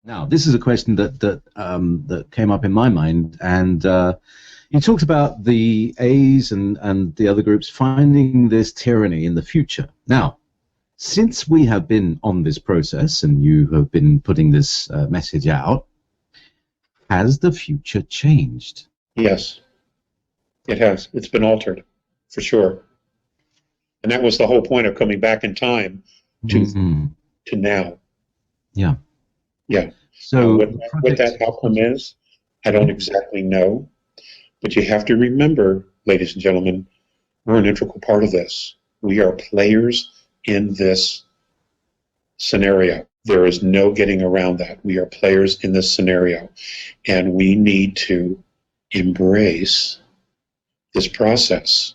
Now, this is a question that came up in my mind, and you talked about the A's and the other groups finding this tyranny in the future. Now, since we have been on this process and you have been putting this message out, has the future changed? Yes, it has. It's been altered, for sure. And that was the whole point of coming back in time to now. Yeah. Yeah. So what that outcome is, I don't exactly know. But you have to remember, ladies and gentlemen, we're an integral part of this. We are players in this scenario. There is no getting around that. We are players in this scenario. And we need to embrace this process.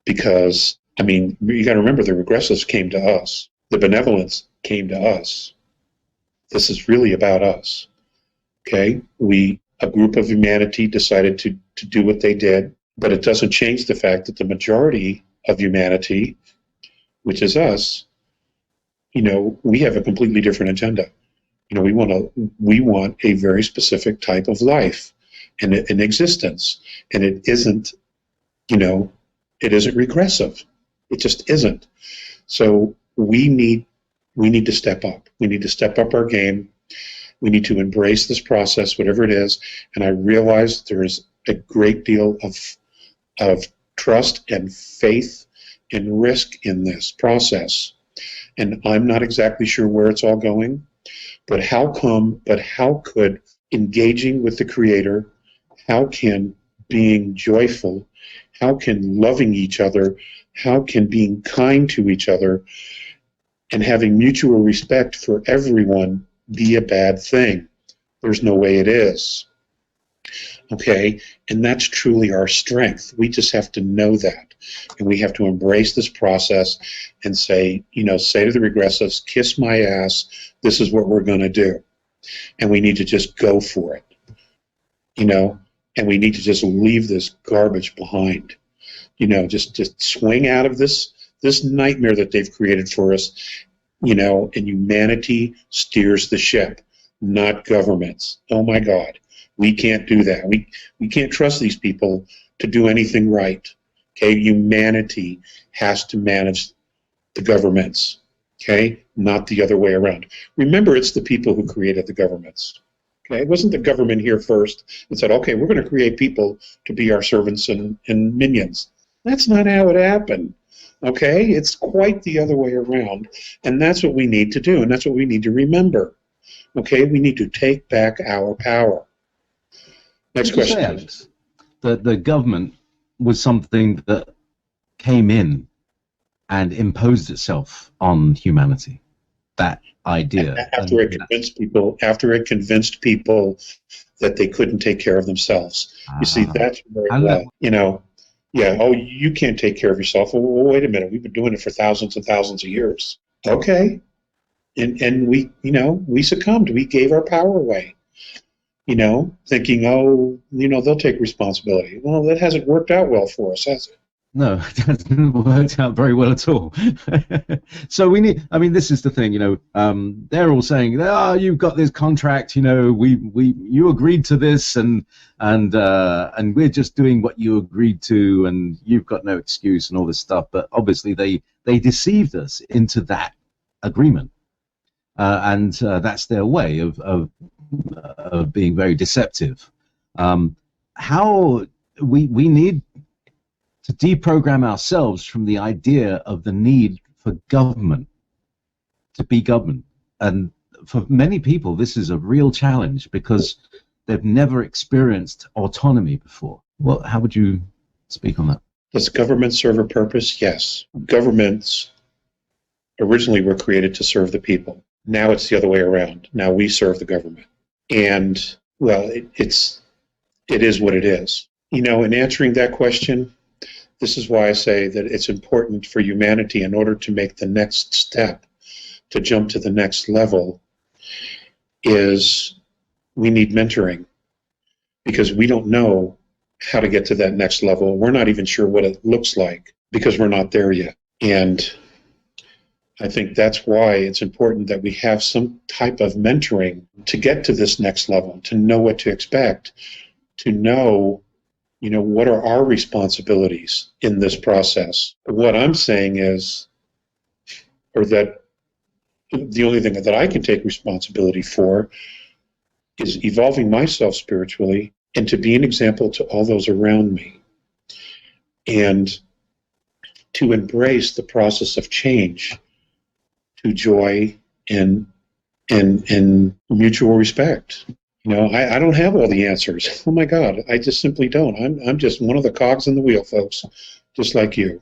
Because, I mean, you got to remember, the regressives came to us. The benevolence came to us. This is really about us. Okay? A group of humanity decided to do what they did, but it doesn't change the fact that the majority of humanity, which is us, we have a completely different agenda. We want a very specific type of life and an existence, and it isn't, it isn't regressive. It just isn't. So we need to step up. We need to step up our game. We need to embrace this process, whatever it is. And I realize there is a great deal of trust and faith and risk in this process. And I'm not exactly sure where it's all going, but how could engaging with the Creator, how can being joyful, how can loving each other, how can being kind to each other and having mutual respect for everyone be a bad thing? There's no way it is. Okay? And that's truly our strength. We just have to know that. And we have to embrace this process and say to the regressives, kiss my ass, this is what we're going to do. And we need to just go for it. And we need to just leave this garbage behind. Just swing out of this nightmare that they've created for us. And humanity steers the ship, not governments. Oh my God, we can't do that. We can't trust these people to do anything right. Okay, humanity has to manage the governments. Okay, not the other way around. Remember, it's the people who created the governments. Okay, it wasn't the government here first and said, okay, we're going to create people to be our servants and minions. That's not how it happened. Okay, it's quite the other way around, and that's what we need to do, and that's what we need to remember. Okay, we need to take back our power. Next question. Say, Alex, the government was something that came in and imposed itself on humanity. That idea. After it convinced people that they couldn't take care of themselves. You see, that's very well. Yeah, oh, you can't take care of yourself. Well, wait a minute. We've been doing it for thousands and thousands of years. Okay. And we succumbed. We gave our power away, thinking, they'll take responsibility. Well, that hasn't worked out well for us, has it? No, it hasn't worked out very well at all. So this is the thing, they're all saying, you've got this contract, you agreed to this and we're just doing what you agreed to and you've got no excuse and all this stuff. But obviously they deceived us into that agreement. And that's their way of being very deceptive. How we need to deprogram ourselves from the idea of the need for government to be government. And for many people, this is a real challenge because they've never experienced autonomy before. How would you speak on that? Does government serve a purpose? Yes. Governments originally were created to serve the people. Now it's the other way around. Now we serve the government. And, well, it is what it is. In answering that question, this is why I say that it's important for humanity in order to make the next step, to jump to the next level, is we need mentoring because we don't know how to get to that next level. We're not even sure what it looks like because we're not there yet. And I think that's why it's important that we have some type of mentoring to get to this next level, to know what to expect, to know, what are our responsibilities in this process. What I'm saying is, or that the only thing that I can take responsibility for is evolving myself spiritually and to be an example to all those around me, and to embrace the process of change to joy and mutual respect. I don't have all the answers. Oh my God, I just simply don't. I'm just one of the cogs in the wheel, folks, just like you.